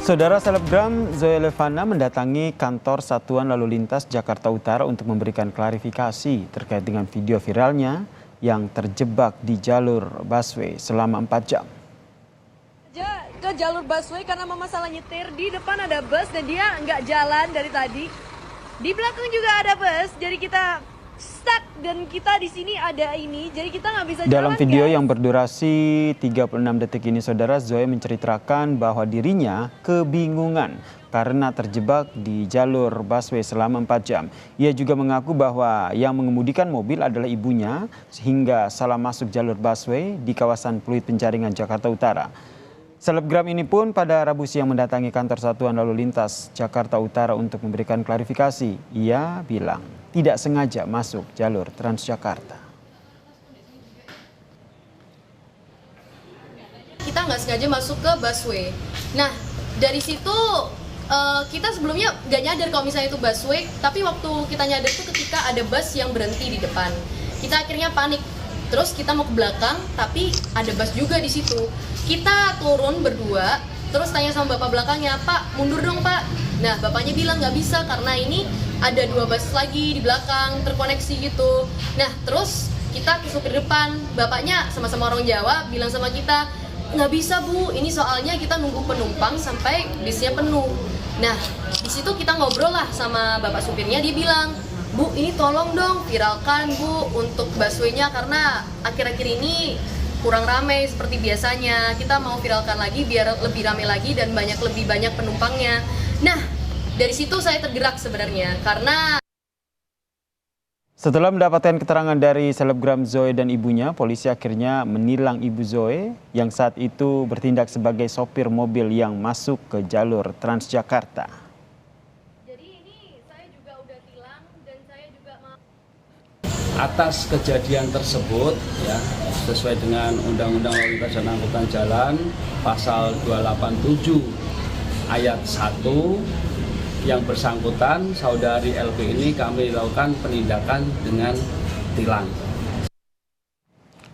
Saudara selebgram Zoe Levana mendatangi kantor Satuan Lalu Lintas Jakarta Utara untuk memberikan klarifikasi terkait dengan video viralnya yang terjebak di jalur busway selama 4 jam. Ke jalur busway karena mama salah nyetir, di depan ada bus dan dia nggak jalan dari tadi. Di belakang juga ada bus, jadi kita stuck dan kita di sini ada ini, jadi kita nggak bisa jalan. Dalam video yang berdurasi 36 detik ini, saudara, Zoe menceritakan bahwa dirinya kebingungan karena terjebak di jalur busway selama 4 jam. Ia juga mengaku bahwa yang mengemudikan mobil adalah ibunya sehingga salah masuk jalur busway di kawasan Pluit Penjaringan, Jakarta Utara. Selebgram ini pun pada Rabu siang mendatangi kantor Satuan Lalu Lintas Jakarta Utara untuk memberikan klarifikasi. Ia bilang tidak sengaja masuk jalur Transjakarta. Kita nggak sengaja masuk ke busway. Nah, dari situ kita sebelumnya nggak nyadar kalau misalnya itu busway, tapi waktu kita nyadar itu ketika ada bus yang berhenti di depan. Kita akhirnya panik. Terus kita mau ke belakang, tapi ada bus juga di situ. Kita turun berdua, terus tanya sama bapak belakangnya, "Pak, mundur dong, Pak." Nah, bapaknya bilang nggak bisa karena ini ada 2 bus lagi di belakang terkoneksi gitu. Nah, terus kita ke supir depan, bapaknya sama-sama orang Jawa bilang sama kita, "Nggak bisa, Bu, ini soalnya kita nunggu penumpang sampai bisnya penuh." Nah, di situ kita ngobrol lah sama bapak supirnya, dia bilang, "Bu, ini tolong dong viralkan, Bu, untuk busway-nya karena akhir-akhir ini kurang ramai seperti biasanya. Kita mau viralkan lagi biar lebih ramai lagi dan lebih banyak penumpangnya." Nah, dari situ saya tergerak sebenarnya karena Setelah mendapatkan keterangan dari selebgram Zoe dan ibunya, polisi akhirnya menilang ibu Zoe yang saat itu bertindak sebagai sopir mobil yang masuk ke jalur Transjakarta. Atas kejadian tersebut, ya, sesuai dengan Undang-Undang Lalu Lintas dan Angkutan Jalan pasal 287 ayat 1, yang bersangkutan saudari LB ini kami lakukan penindakan dengan tilang.